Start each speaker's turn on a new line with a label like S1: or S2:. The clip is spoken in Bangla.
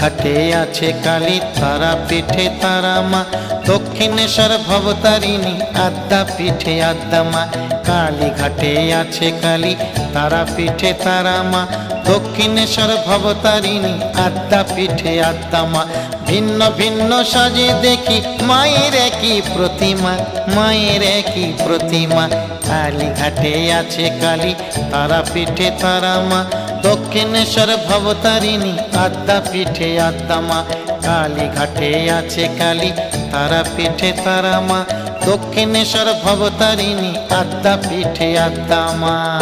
S1: ঘাটে আছে কালী, তারা পিঠে তারা মা। দক্ষিণেশ্বর ভবতারিণী, আদ্যা পিঠে আদ্যা মা। কালী ঘাটে আছে কালী, তারা পিঠে তারা মা। দক্ষিণেশ্বর ভবতারিণী, আদ্যা পিঠে আদ্যা মা। ভিন্ন ভিন্ন সাজে দেখি মায়ের একই প্রতিমা, মায়ের একই প্রতিমা। কালী ঘাটে আছে কালী, তারা পিঠে তারা মা। দক্ষিণেশ্বর ভবতারিণী, আদ্যা পিঠে আদ্যা মা। কালী ঘাটে আছে কালী, তারা পিঠে তারা মা। দক্ষিণেশ্বর ভবতারিণী, আদ্যা পিঠে আদ্যা মা।